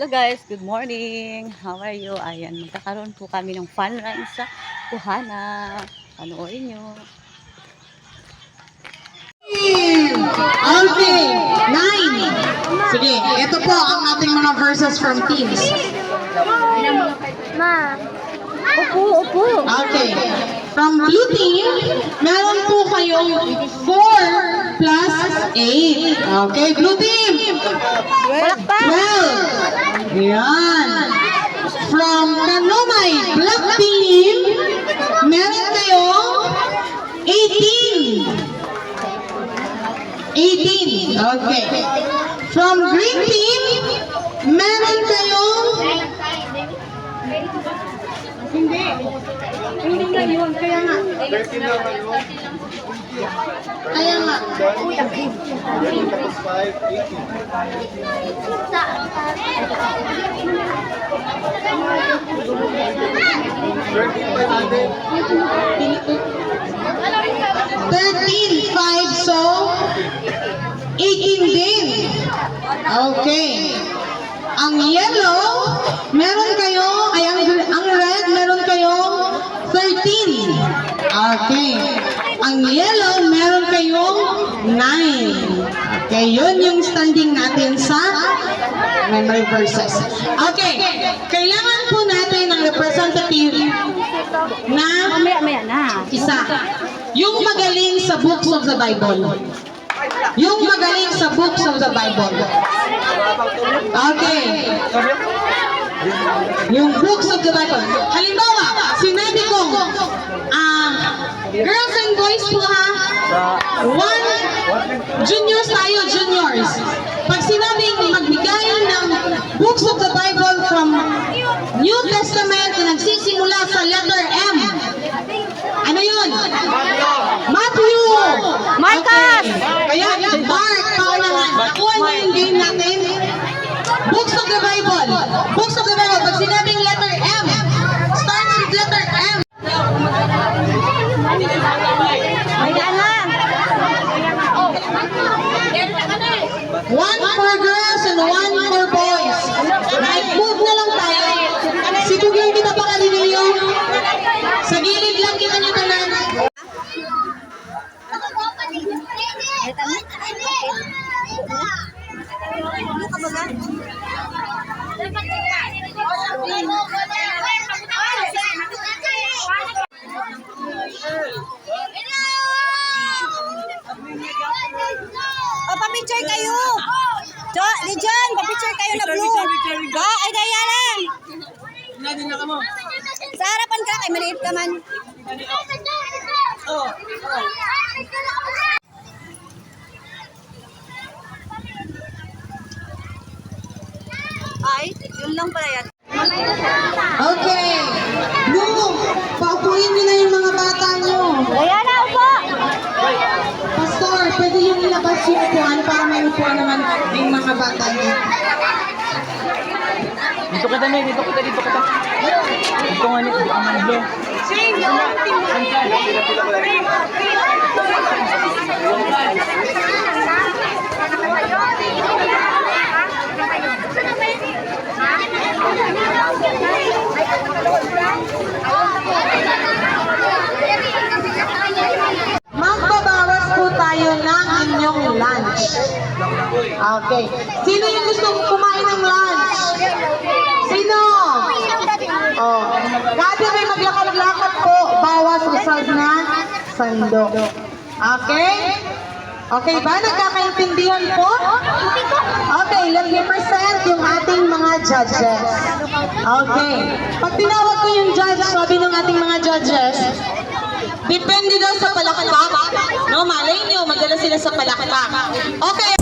Hello guys, good morning. How are you? Ayan, magkakaroon po kami ng fun run sa Kuhana. Panoorin nyo. Okay, 9. Sige, ito po ang ating mga verses from teams. Ma. Upo. Okay, from blue team, meron po kayong 4 plus 8. Okay, blue team. 12. Yan. From Kanumay, black team, meron kayong 18. 18. Okay. From green team, meron kayong... Hindi nga yun. Kaya nga. Kaya nga. Tapos 5, 13.5, so 18 din. Okay. Ang yellow, meron kayo, ang red, meron kayong 13. Okay. Ang yellow, meron kayong 9. Okay, yun yung standing natin sa memory verses. Okay, kailangan po natin ng representative na Maya na. isa. Yung magaling sa books of the Bible. Yung magaling sa books of the Bible. Okay. Yung books of the Bible. Halimbawa, sinabi ko, girls and boys po ha, juniors tayo, juniors. Pag sinabing magbigay ng books of the Bible from New Testament na nagsisimula sa letter M, ano yun? Matthew! Marcus! Okay. Kaya, Mark, paunahan. Nakuha niyo yung game natin. Books of the Bible. Books of the Bible. Pag sinabing letter M, starts with letter M. Maya na. One for girls and one for boys. Right, move na lang tayo. Situgin kita pa kanino. Sa gilid lang kita nyo tanan. Pa-picture kayo. Diyan, pa-picture kayo na blue. Ba, ay daya lang. Sa harapan ka, kay maliit ka man. Ay, yun lang pala yan. Okay. Blue, paupuin nyo na yung mga bata nyo. Daya na, upo. Pastor, pwede yung ilabas yung upuan para may upuan naman yung mga bata nyo. Dito ka dami, dito ka. Dito nga nito, ang maniblo. Magbabawas po tayo ng inyong lunch. Okay. Sino yung gusto kumain ng lunch? Sino? Oh. Kada may maglakad-lakad po, bawas usad na sandok. Okay? Okay ba? Nagkakaintindihan po? Okay, let me present yung ating mga judges. Okay. Pag tinawag ko yung judge, sabi ng ating mga judges, depende daw sa palakpak. No, malay nyo, madala sila sa palakpak. Okay,